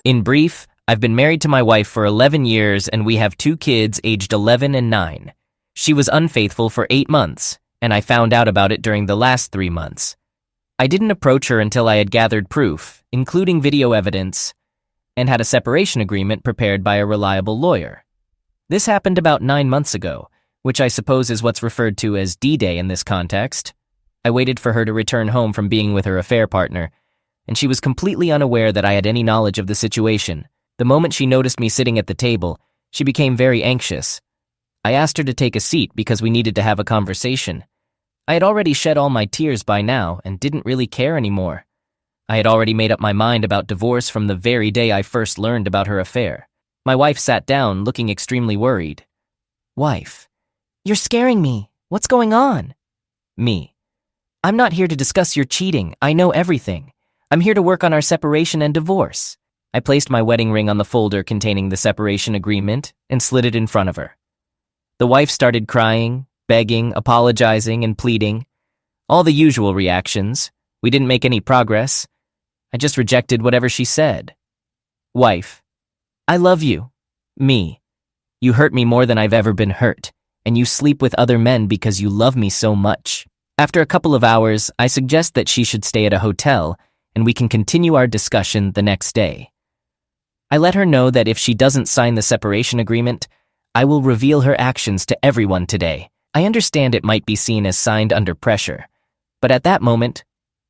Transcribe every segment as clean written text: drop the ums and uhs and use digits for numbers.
In brief, I've been married to my wife for 11 years and we have 2 kids aged 11 and 9. She was unfaithful for 8 months, and I found out about it during the last 3 months. I didn't approach her until I had gathered proof, including video evidence, and had a separation agreement prepared by a reliable lawyer. This happened about 9 months ago, which I suppose is what's referred to as D-Day in this context. I waited for her to return home from being with her affair partner, and she was completely unaware that I had any knowledge of the situation. The moment she noticed me sitting at the table, she became very anxious. I asked her to take a seat because we needed to have a conversation. I had already shed all my tears by now and didn't really care anymore. I had already made up my mind about divorce from the very day I first learned about her affair. My wife sat down, looking extremely worried. Wife, you're scaring me. What's going on? Me. I'm not here to discuss your cheating. I know everything. I'm here to work on our separation and divorce. I placed my wedding ring on the folder containing the separation agreement and slid it in front of her. The wife started crying, begging, apologizing, and pleading. All the usual reactions. We didn't make any progress. I just rejected whatever she said. Wife, I love you. Me. You hurt me more than I've ever been hurt, and you sleep with other men because you love me so much. After a couple of hours, I suggest that she should stay at a hotel, and we can continue our discussion the next day. I let her know that if she doesn't sign the separation agreement, I will reveal her actions to everyone today. I understand it might be seen as signed under pressure, but at that moment,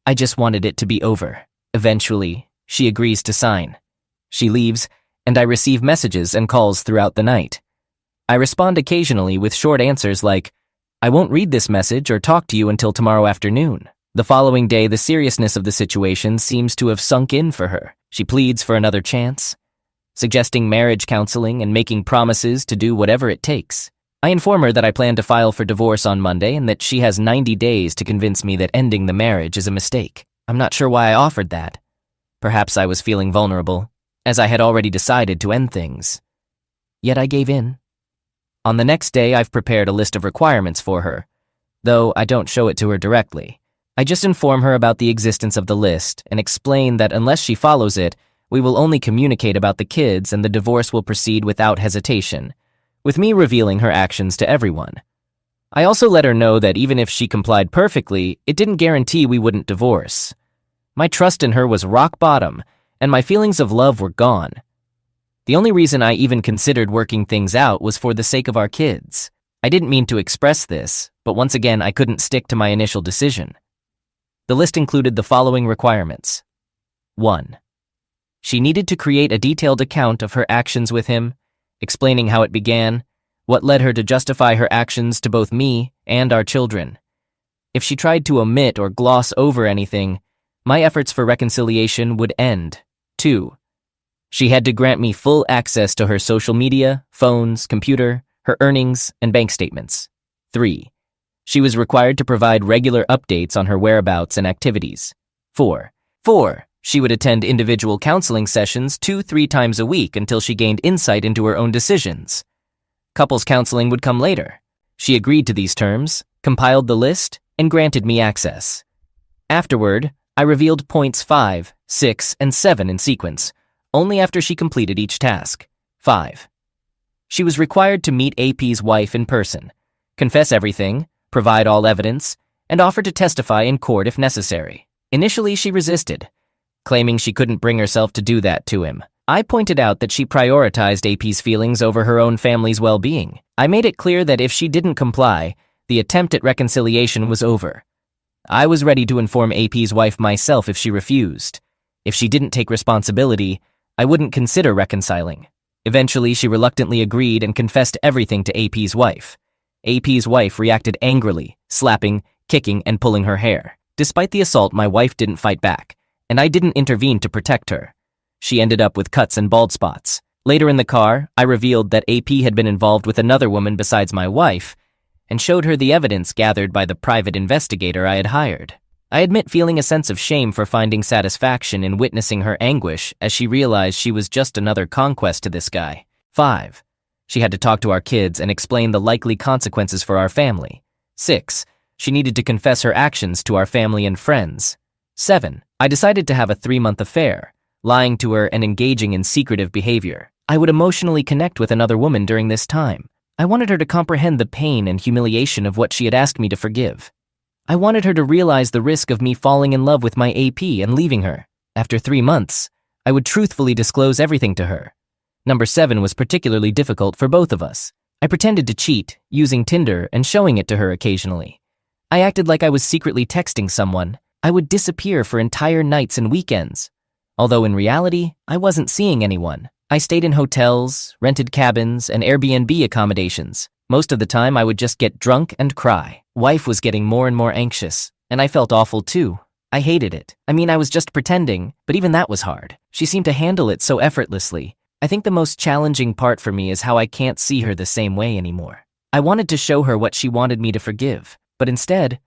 I just wanted it to be over. Eventually, she agrees to sign. She leaves, and I receive messages and calls throughout the night. I respond occasionally with short answers like, I won't read this message or talk to you until tomorrow afternoon. The following day, the seriousness of the situation seems to have sunk in for her. She pleads for another chance, suggesting marriage counseling and making promises to do whatever it takes. I inform her that I plan to file for divorce on Monday and that she has 90 days to convince me that ending the marriage is a mistake. I'm not sure why I offered that. Perhaps I was feeling vulnerable, as I had already decided to end things. Yet I gave in. On the next day, I've prepared a list of requirements for her, though I don't show it to her directly. I just inform her about the existence of the list and explain that unless she follows it, we will only communicate about the kids and the divorce will proceed without hesitation, with me revealing her actions to everyone. I also let her know that even if she complied perfectly, it didn't guarantee we wouldn't divorce. My trust in her was rock bottom, and my feelings of love were gone. The only reason I even considered working things out was for the sake of our kids. I didn't mean to express this, but once again I couldn't stick to my initial decision. The list included the following requirements. 1. She needed to create a detailed account of her actions with him, explaining how it began, what led her to justify her actions to both me and our children. If she tried to omit or gloss over anything, my efforts for reconciliation would end. 2. She had to grant me full access to her social media, phones, computer, her earnings, and bank statements. 3. She was required to provide regular updates on her whereabouts and activities. 4. She would attend individual counseling sessions 2-3 times a week until she gained insight into her own decisions. Couples counseling would come later. She agreed to these terms, compiled the list, and granted me access. Afterward, I revealed points 5, 6, and 7 in sequence, only after she completed each task. 5. She was required to meet AP's wife in person, confess everything, provide all evidence, and offer to testify in court if necessary. Initially, she resisted, claiming she couldn't bring herself to do that to him. I pointed out that she prioritized AP's feelings over her own family's well-being. I made it clear that if she didn't comply, the attempt at reconciliation was over. I was ready to inform AP's wife myself if she refused. If she didn't take responsibility, I wouldn't consider reconciling. Eventually, she reluctantly agreed and confessed everything to AP's wife. AP's wife reacted angrily, slapping, kicking, and pulling her hair. Despite the assault, my wife didn't fight back, and I didn't intervene to protect her. She ended up with cuts and bald spots. Later in the car, I revealed that AP had been involved with another woman besides my wife, and showed her the evidence gathered by the private investigator I had hired. I admit feeling a sense of shame for finding satisfaction in witnessing her anguish as she realized she was just another conquest to this guy. 5. She had to talk to our kids and explain the likely consequences for our family. 6. She needed to confess her actions to our family and friends. 7. I decided to have a 3-month affair, lying to her and engaging in secretive behavior. I would emotionally connect with another woman during this time. I wanted her to comprehend the pain and humiliation of what she had asked me to forgive. I wanted her to realize the risk of me falling in love with my AP and leaving her. After 3 months, I would truthfully disclose everything to her. Number 7 was particularly difficult for both of us. I pretended to cheat, using Tinder and showing it to her occasionally. I acted like I was secretly texting someone. I would disappear for entire nights and weekends. Although in reality, I wasn't seeing anyone. I stayed in hotels, rented cabins, and Airbnb accommodations. Most of the time, I would just get drunk and cry. Wife was getting more and more anxious, and I felt awful too. I hated it. I mean, I was just pretending, but even that was hard. She seemed to handle it so effortlessly. I think the most challenging part for me is how I can't see her the same way anymore. I wanted to show her what she wanted me to forgive, but instead,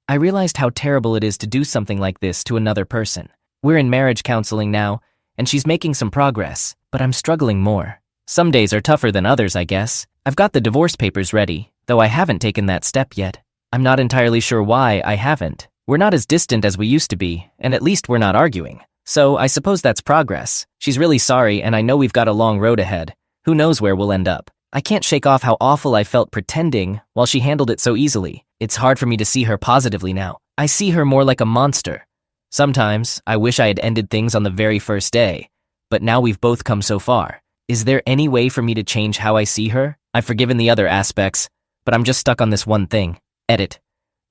I realized how terrible it is to do something like this to another person. We're in marriage counseling now, and she's making some progress, but I'm struggling more. Some days are tougher than others, I guess. I've got the divorce papers ready, though I haven't taken that step yet. I'm not entirely sure why I haven't. We're not as distant as we used to be, and at least we're not arguing. So I suppose that's progress. She's really sorry, and I know we've got a long road ahead. Who knows where we'll end up? I can't shake off how awful I felt pretending while she handled it so easily. It's hard for me to see her positively now. I see her more like a monster. Sometimes, I wish I had ended things on the very first day, but now we've both come so far. Is there any way for me to change how I see her? I've forgiven the other aspects, but I'm just stuck on this one thing. Edit.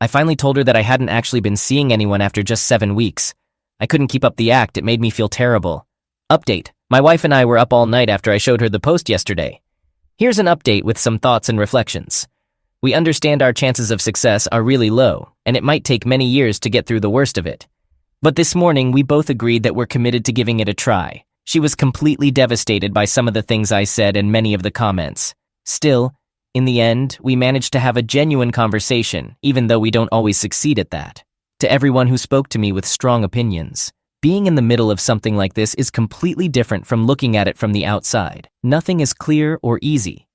I finally told her that I hadn't actually been seeing anyone after just 7 weeks. I couldn't keep up the act, it made me feel terrible. Update. My wife and I were up all night after I showed her the post yesterday. Here's an update with some thoughts and reflections. We understand our chances of success are really low, and it might take many years to get through the worst of it. But this morning, we both agreed that we're committed to giving it a try. She was completely devastated by some of the things I said and many of the comments. Still, in the end, we managed to have a genuine conversation, even though we don't always succeed at that. To everyone who spoke to me with strong opinions, being in the middle of something like this is completely different from looking at it from the outside. Nothing is clear or easy.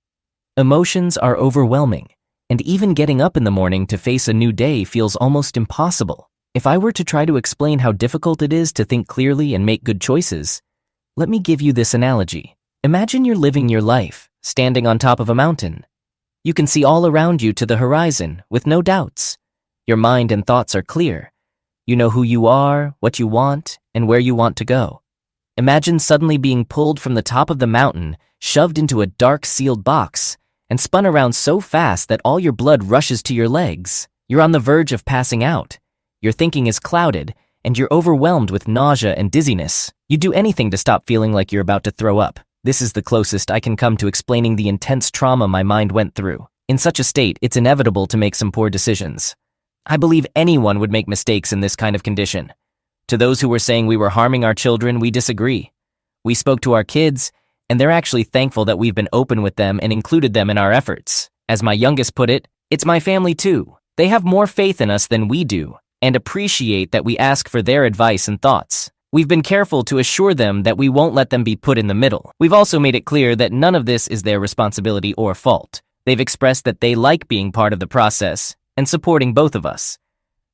Emotions are overwhelming, and even getting up in the morning to face a new day feels almost impossible. If I were to try to explain how difficult it is to think clearly and make good choices, let me give you this analogy. Imagine you're living your life, standing on top of a mountain. You can see all around you to the horizon, with no doubts. Your mind and thoughts are clear. You know who you are, what you want, and where you want to go. Imagine suddenly being pulled from the top of the mountain, shoved into a dark sealed box, and spun around so fast that all your blood rushes to your legs. You're on the verge of passing out. Your thinking is clouded, and you're overwhelmed with nausea and dizziness. You do anything to stop feeling like you're about to throw up. This is the closest I can come to explaining the intense trauma my mind went through. In such a state, it's inevitable to make some poor decisions. I believe anyone would make mistakes in this kind of condition. To those who were saying we were harming our children, we disagree. We spoke to our kids, and they're actually thankful that we've been open with them and included them in our efforts. As my youngest put it, it's my family too. They have more faith in us than we do, and appreciate that we ask for their advice and thoughts. We've been careful to assure them that we won't let them be put in the middle. We've also made it clear that none of this is their responsibility or fault. They've expressed that they like being part of the process and supporting both of us.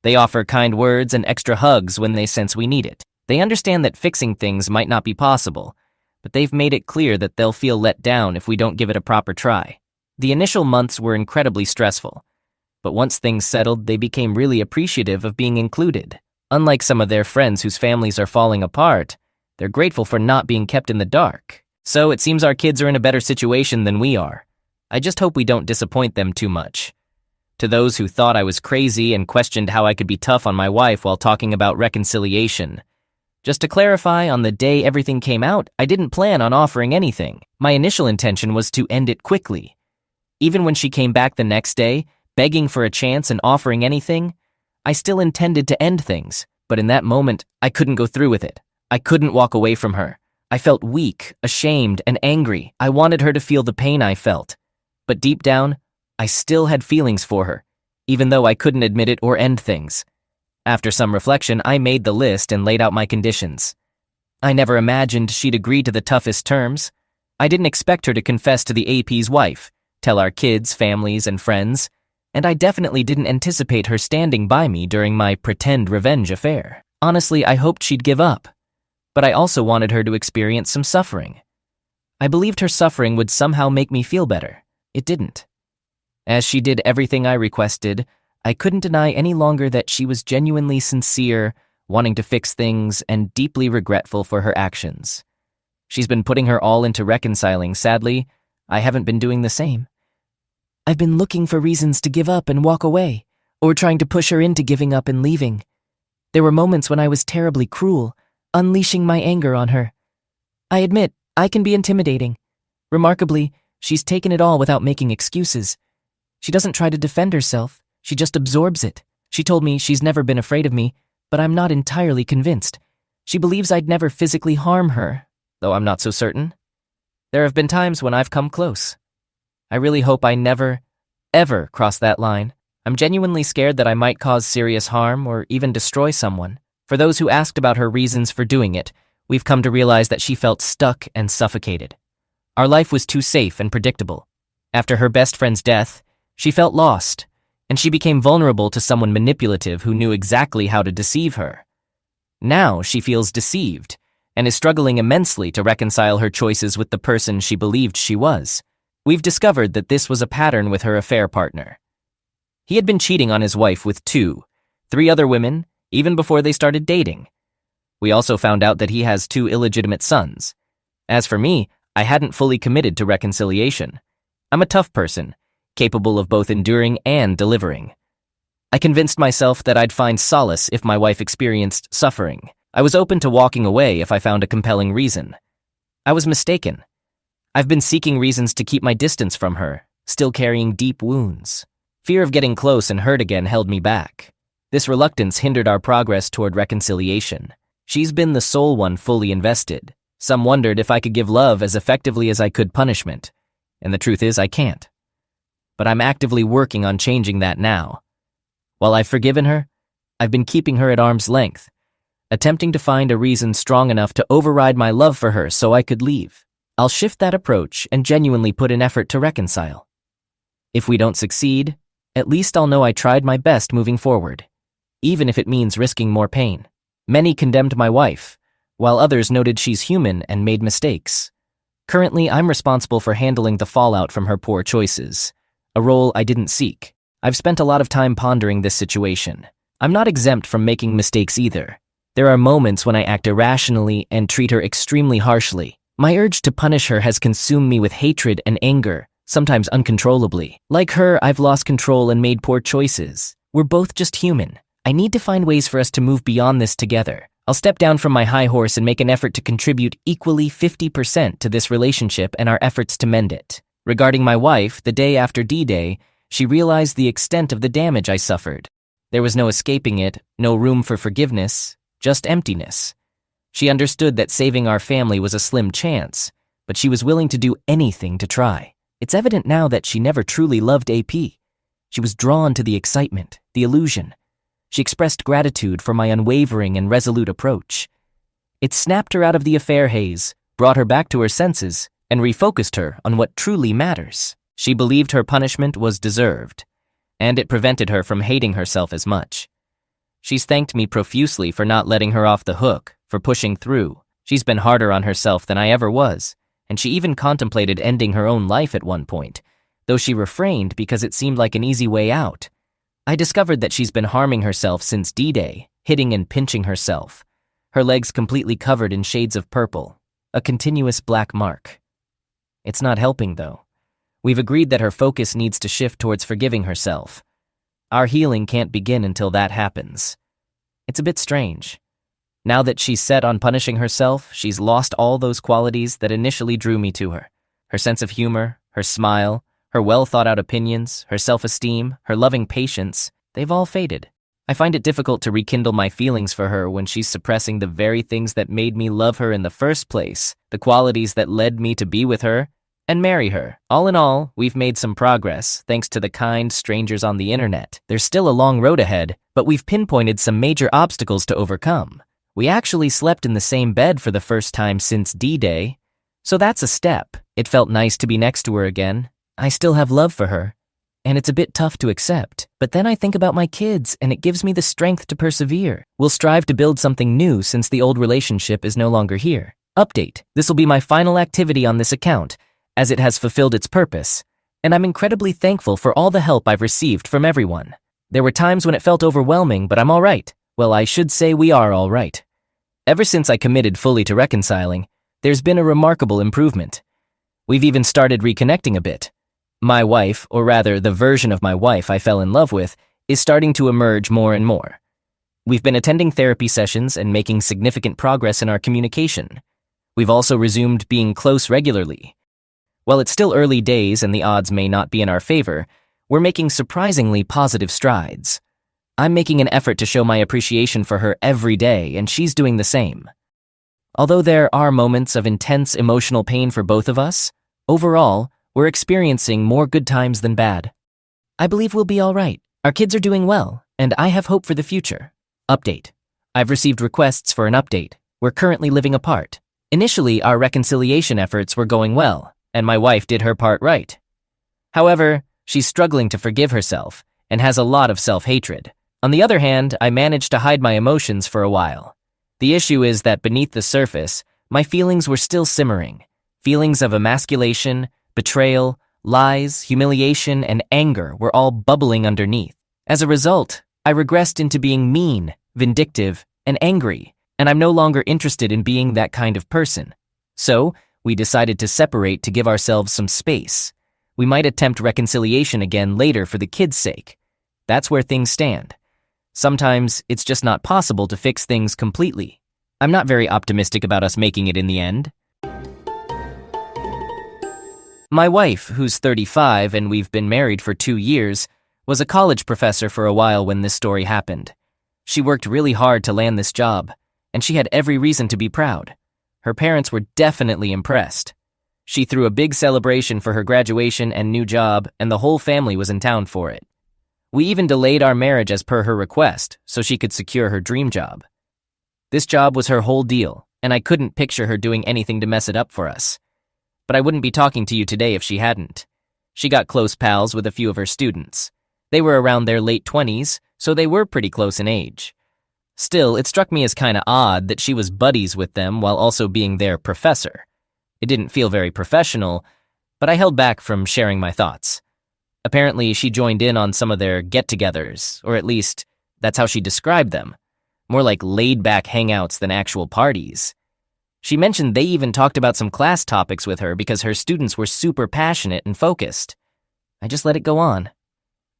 They offer kind words and extra hugs when they sense we need it. They understand that fixing things might not be possible, but they've made it clear that they'll feel let down if we don't give it a proper try. The initial months were incredibly stressful, but once things settled, they became really appreciative of being included. Unlike some of their friends whose families are falling apart, they're grateful for not being kept in the dark. So it seems our kids are in a better situation than we are. I just hope we don't disappoint them too much. To those who thought I was crazy and questioned how I could be tough on my wife while talking about reconciliation, just to clarify, on the day everything came out, I didn't plan on offering anything. My initial intention was to end it quickly. Even when she came back the next day, begging for a chance and offering anything, I still intended to end things, but in that moment, I couldn't go through with it. I couldn't walk away from her. I felt weak, ashamed, and angry. I wanted her to feel the pain I felt. But deep down, I still had feelings for her, even though I couldn't admit it or end things. After some reflection, I made the list and laid out my conditions. I never imagined she'd agree to the toughest terms. I didn't expect her to confess to the AP's wife, tell our kids, families, and friends, and I definitely didn't anticipate her standing by me during my pretend revenge affair. Honestly, I hoped she'd give up. But I also wanted her to experience some suffering. I believed her suffering would somehow make me feel better. It didn't. As she did everything I requested, I couldn't deny any longer that she was genuinely sincere, wanting to fix things, and deeply regretful for her actions. She's been putting her all into reconciling. Sadly, I haven't been doing the same. I've been looking for reasons to give up and walk away, or trying to push her into giving up and leaving. There were moments when I was terribly cruel, unleashing my anger on her. I admit, I can be intimidating. Remarkably, she's taken it all without making excuses. She doesn't try to defend herself, she just absorbs it. She told me she's never been afraid of me, but I'm not entirely convinced. She believes I'd never physically harm her, though I'm not so certain. There have been times when I've come close. I really hope I never, ever cross that line. I'm genuinely scared that I might cause serious harm or even destroy someone. For those who asked about her reasons for doing it, we've come to realize that she felt stuck and suffocated. Our life was too safe and predictable. After her best friend's death, she felt lost, and she became vulnerable to someone manipulative who knew exactly how to deceive her. Now she feels deceived and is struggling immensely to reconcile her choices with the person she believed she was. We've discovered that this was a pattern with her affair partner. He had been cheating on his wife with 2, 3 other women, even before they started dating. We also found out that he has 2 illegitimate sons. As for me, I hadn't fully committed to reconciliation. I'm a tough person, capable of both enduring and delivering. I convinced myself that I'd find solace if my wife experienced suffering. I was open to walking away if I found a compelling reason. I was mistaken. I've been seeking reasons to keep my distance from her, still carrying deep wounds. Fear of getting close and hurt again held me back. This reluctance hindered our progress toward reconciliation. She's been the sole one fully invested. Some wondered if I could give love as effectively as I could punishment, and the truth is I can't. But I'm actively working on changing that now. While I've forgiven her, I've been keeping her at arm's length, attempting to find a reason strong enough to override my love for her so I could leave. I'll shift that approach and genuinely put an effort to reconcile. If we don't succeed, at least I'll know I tried my best moving forward, even if it means risking more pain. Many condemned my wife, while others noted she's human and made mistakes. Currently, I'm responsible for handling the fallout from her poor choices, a role I didn't seek. I've spent a lot of time pondering this situation. I'm not exempt from making mistakes either. There are moments when I act irrationally and treat her extremely harshly. My urge to punish her has consumed me with hatred and anger, sometimes uncontrollably. Like her, I've lost control and made poor choices. We're both just human. I need to find ways for us to move beyond this together. I'll step down from my high horse and make an effort to contribute equally 50% to this relationship and our efforts to mend it. Regarding my wife, the day after D-Day, she realized the extent of the damage I suffered. There was no escaping it, no room for forgiveness, just emptiness. She understood that saving our family was a slim chance, but she was willing to do anything to try. It's evident now that she never truly loved AP. She was drawn to the excitement, the illusion. She expressed gratitude for my unwavering and resolute approach. It snapped her out of the affair haze, brought her back to her senses, and refocused her on what truly matters. She believed her punishment was deserved, and it prevented her from hating herself as much. She's thanked me profusely for not letting her off the hook, for pushing through. She's been harder on herself than I ever was, and she even contemplated ending her own life at one point, though she refrained because it seemed like an easy way out. I discovered that she's been harming herself since D-Day, hitting and pinching herself, her legs completely covered in shades of purple, a continuous black mark. It's not helping, though. We've agreed that her focus needs to shift towards forgiving herself. Our healing can't begin until that happens. It's a bit strange. Now that she's set on punishing herself, she's lost all those qualities that initially drew me to her. Her sense of humor, her smile, her well-thought-out opinions, her self-esteem, her loving patience, they've all faded. I find it difficult to rekindle my feelings for her when she's suppressing the very things that made me love her in the first place, the qualities that led me to be with her and marry her. All in all, we've made some progress, thanks to the kind strangers on the internet. There's still a long road ahead, but we've pinpointed some major obstacles to overcome. We actually slept in the same bed for the first time since D-Day, so that's a step. It felt nice to be next to her again. I still have love for her, And it's a bit tough to accept, but then I think about my kids and it gives me the strength to persevere. We'll strive to build something new since the old relationship is no longer here. Update. This will be my final activity on this account, as it has fulfilled its purpose, and I'm incredibly thankful for all the help I've received from everyone. There were times when it felt overwhelming, but I'm all right. Well, I should say we are all right. Ever since I committed fully to reconciling, there's been a remarkable improvement. We've even started reconnecting a bit. My wife, or rather the version of my wife I fell in love with, is starting to emerge more and more. We've been attending therapy sessions and making significant progress in our communication. We've also resumed being close regularly. While it's still early days and the odds may not be in our favor, we're making surprisingly positive strides. I'm making an effort to show my appreciation for her every day, and she's doing the same. Although there are moments of intense emotional pain for both of us, overall, we're experiencing more good times than bad. I believe we'll be all right. Our kids are doing well, and I have hope for the future. Update. I've received requests for an update. We're currently living apart. Initially, our reconciliation efforts were going well, and my wife did her part right. However, she's struggling to forgive herself and has a lot of self-hatred. On the other hand, I managed to hide my emotions for a while. The issue is that beneath the surface, my feelings were still simmering. Feelings of emasculation, betrayal, lies, humiliation, and anger were all bubbling underneath. As a result, I regressed into being mean, vindictive, and angry, and I'm no longer interested in being that kind of person. So, we decided to separate to give ourselves some space. We might attempt reconciliation again later for the kids' sake. That's where things stand. Sometimes, it's just not possible to fix things completely. I'm not very optimistic about us making it in the end. My wife, who's 35 and we've been married for 2 years, was a college professor for a while when this story happened. She worked really hard to land this job, and she had every reason to be proud. Her parents were definitely impressed. She threw a big celebration for her graduation and new job, and the whole family was in town for it. We even delayed our marriage as per her request, so she could secure her dream job. This job was her whole deal, and I couldn't picture her doing anything to mess it up for us. But I wouldn't be talking to you today if she hadn't. She got close pals with a few of her students. They were around their late 20s, so they were pretty close in age. Still, it struck me as kinda odd that she was buddies with them while also being their professor. It didn't feel very professional, but I held back from sharing my thoughts. Apparently, she joined in on some of their get-togethers, or at least, that's how she described them. More like laid-back hangouts than actual parties. She mentioned they even talked about some class topics with her because her students were super passionate and focused. I just let it go on.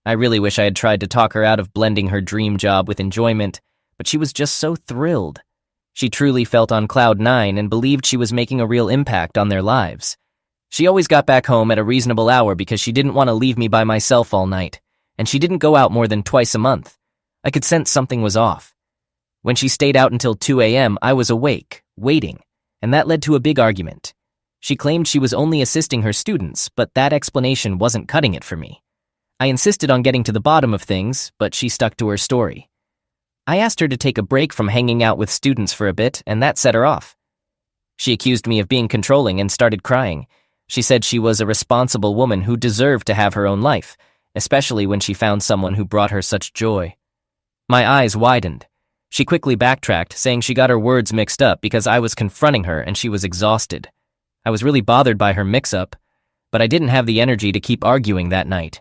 I really wish I had tried to talk her out of blending her dream job with enjoyment, but she was just so thrilled. She truly felt on cloud 9 and believed she was making a real impact on their lives. She always got back home at a reasonable hour because she didn't want to leave me by myself all night, and she didn't go out more than twice a month. I could sense something was off. When she stayed out until 2 a.m., I was awake, waiting, and that led to a big argument. She claimed she was only assisting her students, but that explanation wasn't cutting it for me. I insisted on getting to the bottom of things, but she stuck to her story. I asked her to take a break from hanging out with students for a bit, and that set her off. She accused me of being controlling and started crying. She said she was a responsible woman who deserved to have her own life, especially when she found someone who brought her such joy. My eyes widened. She quickly backtracked, saying she got her words mixed up because I was confronting her and she was exhausted. I was really bothered by her mix-up, but I didn't have the energy to keep arguing that night.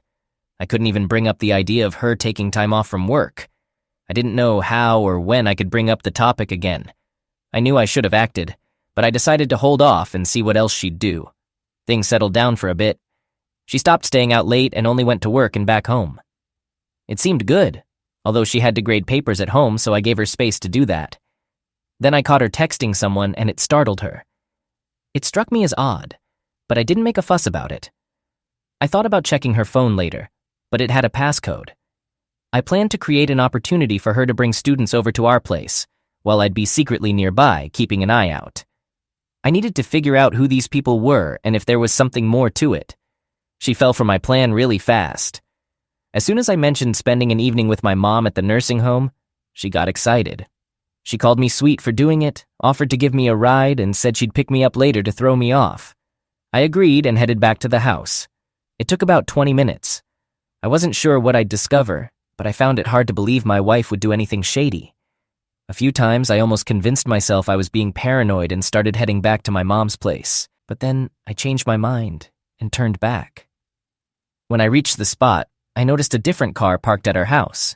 I couldn't even bring up the idea of her taking time off from work. I didn't know how or when I could bring up the topic again. I knew I should have acted, but I decided to hold off and see what else she'd do. Things settled down for a bit. She stopped staying out late and only went to work and back home. It seemed good, although she had to grade papers at home, so I gave her space to do that. Then I caught her texting someone and it startled her. It struck me as odd, but I didn't make a fuss about it. I thought about checking her phone later, but it had a passcode. I planned to create an opportunity for her to bring students over to our place, while I'd be secretly nearby, keeping an eye out. I needed to figure out who these people were and if there was something more to it. She fell for my plan really fast. As soon as I mentioned spending an evening with my mom at the nursing home, she got excited. She called me sweet for doing it, offered to give me a ride, and said she'd pick me up later to throw me off. I agreed and headed back to the house. It took about 20 minutes. I wasn't sure what I'd discover, but I found it hard to believe my wife would do anything shady. A few times I almost convinced myself I was being paranoid and started heading back to my mom's place, but then I changed my mind and turned back. When I reached the spot, I noticed a different car parked at her house.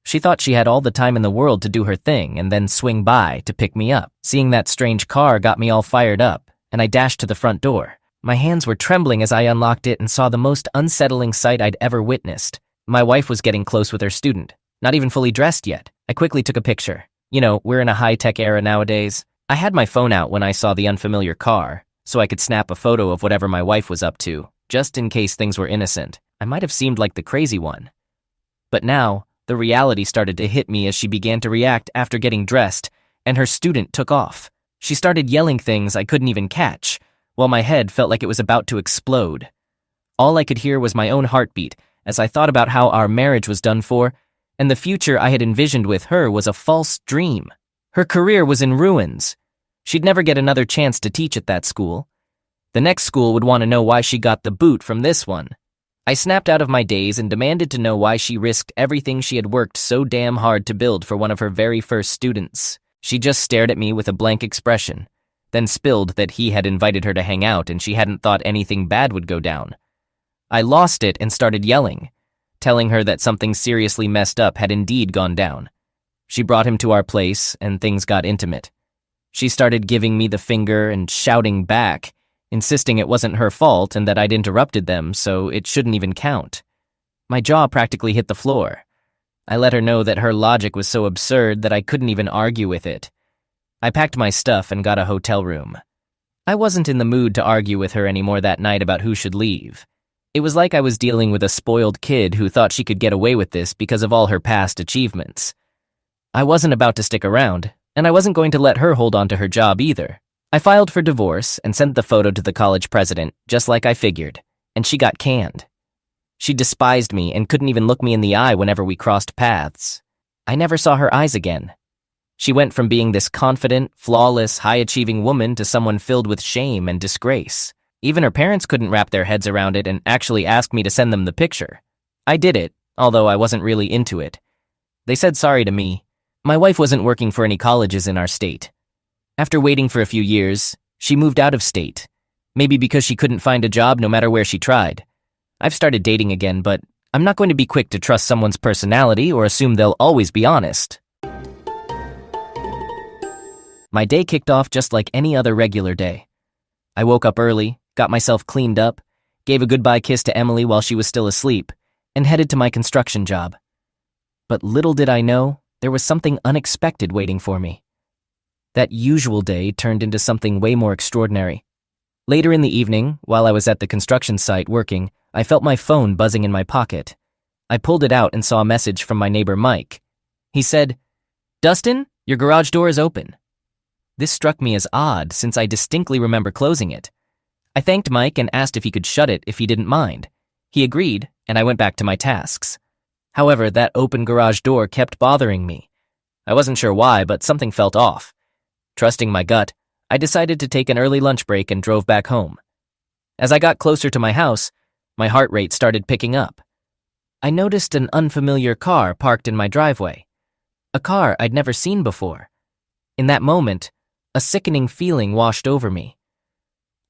She thought she had all the time in the world to do her thing and then swing by to pick me up. Seeing that strange car got me all fired up, and I dashed to the front door. My hands were trembling as I unlocked it and saw the most unsettling sight I'd ever witnessed. My wife was getting close with her student, not even fully dressed yet. I quickly took a picture. You know, we're in a high-tech era nowadays. I had my phone out when I saw the unfamiliar car, so I could snap a photo of whatever my wife was up to, just in case things were innocent. I might have seemed like the crazy one. But now, the reality started to hit me as she began to react after getting dressed, and her student took off. She started yelling things I couldn't even catch, while my head felt like it was about to explode. All I could hear was my own heartbeat as I thought about how our marriage was done for, and the future I had envisioned with her was a false dream. Her career was in ruins. She'd never get another chance to teach at that school. The next school would want to know why she got the boot from this one. I snapped out of my daze and demanded to know why she risked everything she had worked so damn hard to build for one of her very first students. She just stared at me with a blank expression, then spilled that he had invited her to hang out and she hadn't thought anything bad would go down. I lost it and started yelling, telling her that something seriously messed up had indeed gone down. She brought him to our place and things got intimate. She started giving me the finger and shouting back, insisting it wasn't her fault and that I'd interrupted them, so it shouldn't even count. My jaw practically hit the floor. I let her know that her logic was so absurd that I couldn't even argue with it. I packed my stuff and got a hotel room. I wasn't in the mood to argue with her anymore that night about who should leave. It was like I was dealing with a spoiled kid who thought she could get away with this because of all her past achievements. I wasn't about to stick around, and I wasn't going to let her hold on to her job either. I filed for divorce and sent the photo to the college president, just like I figured, and she got canned. She despised me and couldn't even look me in the eye whenever we crossed paths. I never saw her eyes again. She went from being this confident, flawless, high-achieving woman to someone filled with shame and disgrace. Even her parents couldn't wrap their heads around it and actually asked me to send them the picture. I did it, although I wasn't really into it. They said sorry to me. My wife wasn't working for any colleges in our state. After waiting for a few years, she moved out of state. Maybe because she couldn't find a job no matter where she tried. I've started dating again, but I'm not going to be quick to trust someone's personality or assume they'll always be honest. My day kicked off just like any other regular day. I woke up early, got myself cleaned up, gave a goodbye kiss to Emily while she was still asleep, and headed to my construction job. But little did I know, there was something unexpected waiting for me. That usual day turned into something way more extraordinary. Later in the evening, while I was at the construction site working, I felt my phone buzzing in my pocket. I pulled it out and saw a message from my neighbor Mike. He said, "Dustin, your garage door is open." This struck me as odd since I distinctly remember closing it. I thanked Mike and asked if he could shut it if he didn't mind. He agreed, and I went back to my tasks. However, that open garage door kept bothering me. I wasn't sure why, but something felt off. Trusting my gut, I decided to take an early lunch break and drove back home. As I got closer to my house, my heart rate started picking up. I noticed an unfamiliar car parked in my driveway. A car I'd never seen before. In that moment, a sickening feeling washed over me.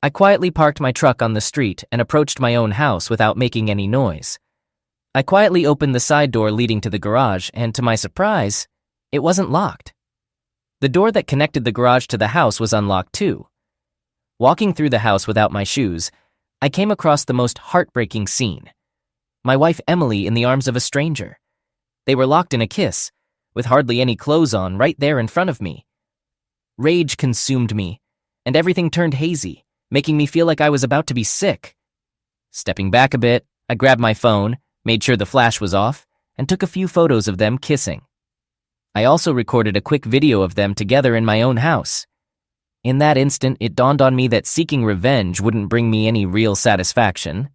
I quietly parked my truck on the street and approached my own house without making any noise. I quietly opened the side door leading to the garage, and to my surprise, it wasn't locked. The door that connected the garage to the house was unlocked too. Walking through the house without my shoes, I came across the most heartbreaking scene. My wife Emily in the arms of a stranger. They were locked in a kiss, with hardly any clothes on right there in front of me. Rage consumed me, and everything turned hazy, making me feel like I was about to be sick. Stepping back a bit, I grabbed my phone, made sure the flash was off, and took a few photos of them kissing. I also recorded a quick video of them together in my own house. In that instant, it dawned on me that seeking revenge wouldn't bring me any real satisfaction.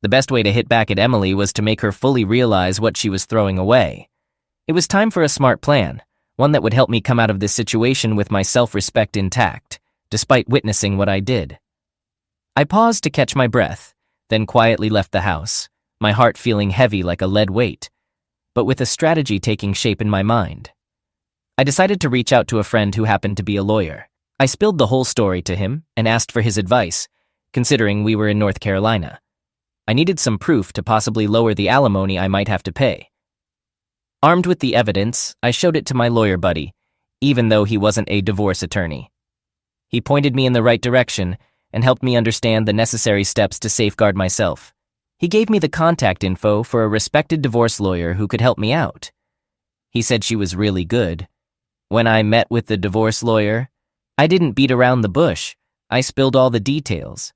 The best way to hit back at Emily was to make her fully realize what she was throwing away. It was time for a smart plan, one that would help me come out of this situation with my self-respect intact, despite witnessing what I did. I paused to catch my breath, then quietly left the house, my heart feeling heavy like a lead weight, but with a strategy taking shape in my mind. I decided to reach out to a friend who happened to be a lawyer. I spilled the whole story to him and asked for his advice, considering we were in North Carolina. I needed some proof to possibly lower the alimony I might have to pay. Armed with the evidence, I showed it to my lawyer buddy, even though he wasn't a divorce attorney. He pointed me in the right direction and helped me understand the necessary steps to safeguard myself. He gave me the contact info for a respected divorce lawyer who could help me out. He said she was really good. When I met with the divorce lawyer, I didn't beat around the bush. I spilled all the details.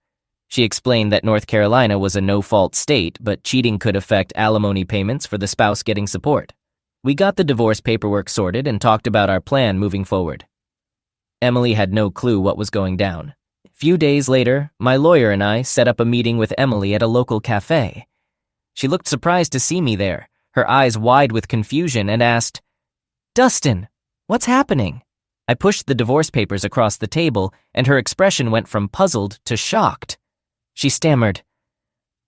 She explained that North Carolina was a no-fault state, but cheating could affect alimony payments for the spouse getting support. We got the divorce paperwork sorted and talked about our plan moving forward. Emily had no clue what was going down. A few days later, my lawyer and I set up a meeting with Emily at a local cafe. She looked surprised to see me there, her eyes wide with confusion, and asked, "Dustin, what's happening?" I pushed the divorce papers across the table, and her expression went from puzzled to shocked. She stammered,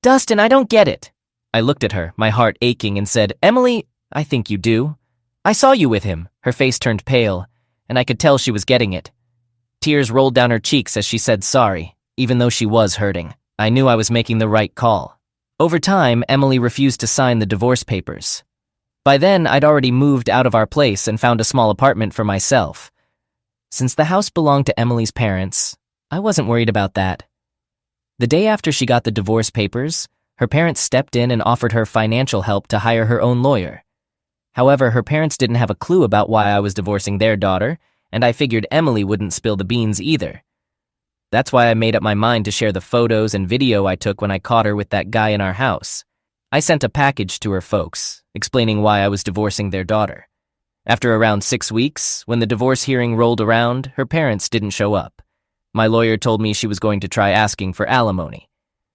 "Dustin, I don't get it." I looked at her, my heart aching, and said, "Emily, I think you do. I saw you with him." Her face turned pale, and I could tell she was getting it. Tears rolled down her cheeks as she said sorry, even though she was hurting. I knew I was making the right call. Over time, Emily refused to sign the divorce papers. By then, I'd already moved out of our place and found a small apartment for myself. Since the house belonged to Emily's parents, I wasn't worried about that. The day after she got the divorce papers, her parents stepped in and offered her financial help to hire her own lawyer. However, her parents didn't have a clue about why I was divorcing their daughter, and I figured Emily wouldn't spill the beans either. That's why I made up my mind to share the photos and video I took when I caught her with that guy in our house. I sent a package to her folks, explaining why I was divorcing their daughter. After around 6 weeks, when the divorce hearing rolled around, her parents didn't show up. My lawyer told me she was going to try asking for alimony.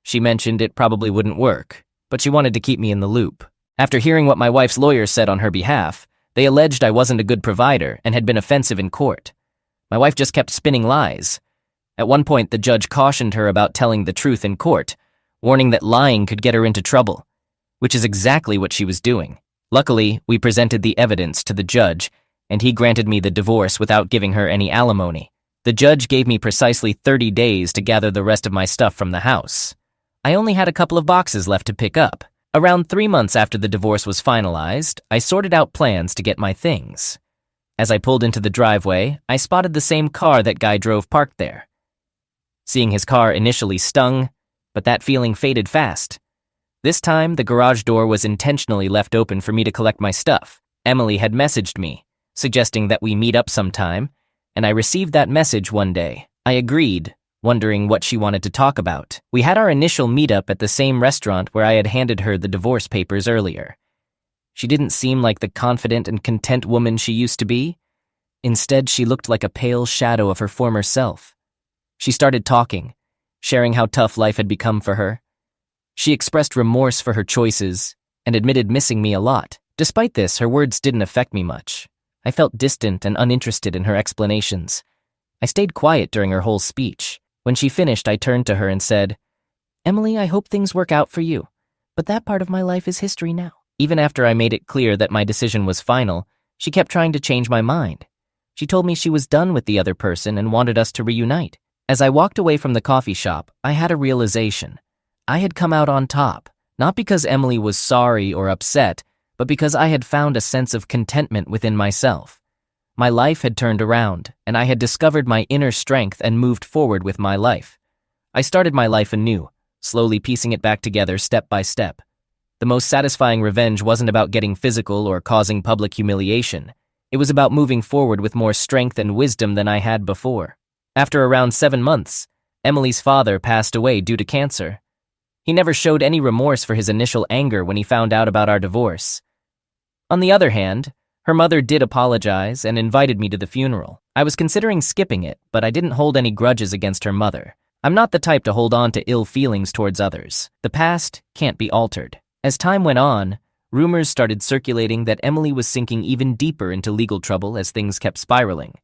She mentioned it probably wouldn't work, but she wanted to keep me in the loop. After hearing what my wife's lawyer said on her behalf, they alleged I wasn't a good provider and had been offensive in court. My wife just kept spinning lies. At one point, the judge cautioned her about telling the truth in court, warning that lying could get her into trouble, which is exactly what she was doing. Luckily, we presented the evidence to the judge, and he granted me the divorce without giving her any alimony. The judge gave me precisely 30 days to gather the rest of my stuff from the house. I only had a couple of boxes left to pick up. Around 3 months after the divorce was finalized, I sorted out plans to get my things. As I pulled into the driveway, I spotted the same car that guy drove parked there. Seeing his car initially stung, but that feeling faded fast. This time, the garage door was intentionally left open for me to collect my stuff. Emily had messaged me, suggesting that we meet up sometime, and I received that message one day. I agreed, wondering what she wanted to talk about. We had our initial meetup at the same restaurant where I had handed her the divorce papers earlier. She didn't seem like the confident and content woman she used to be. Instead, she looked like a pale shadow of her former self. She started talking, sharing how tough life had become for her. She expressed remorse for her choices and admitted missing me a lot. Despite this, her words didn't affect me much. I felt distant and uninterested in her explanations. I stayed quiet during her whole speech. When she finished, I turned to her and said, "Emily, I hope things work out for you, but that part of my life is history now." Even after I made it clear that my decision was final, she kept trying to change my mind. She told me she was done with the other person and wanted us to reunite. As I walked away from the coffee shop, I had a realization. I had come out on top, not because Emily was sorry or upset, but because I had found a sense of contentment within myself. My life had turned around, and I had discovered my inner strength and moved forward with my life. I started my life anew, slowly piecing it back together step by step. The most satisfying revenge wasn't about getting physical or causing public humiliation. It was about moving forward with more strength and wisdom than I had before. After around 7 months, Emily's father passed away due to cancer. He never showed any remorse for his initial anger when he found out about our divorce. On the other hand, her mother did apologize and invited me to the funeral. I was considering skipping it, but I didn't hold any grudges against her mother. I'm not the type to hold on to ill feelings towards others. The past can't be altered. As time went on, rumors started circulating that Emily was sinking even deeper into legal trouble as things kept spiraling.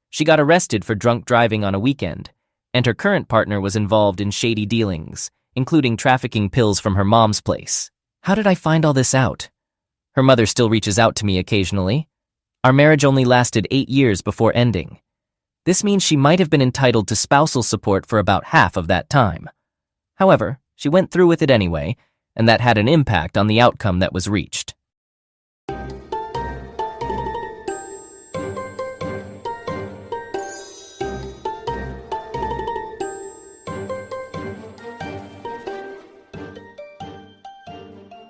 She got arrested for drunk driving on a weekend, and her current partner was involved in shady dealings, including trafficking pills from her mom's place. How did I find all this out? Her mother still reaches out to me occasionally. Our marriage only lasted 8 years before ending. This means she might have been entitled to spousal support for about half of that time. However, she went through with it anyway, and that had an impact on the outcome that was reached.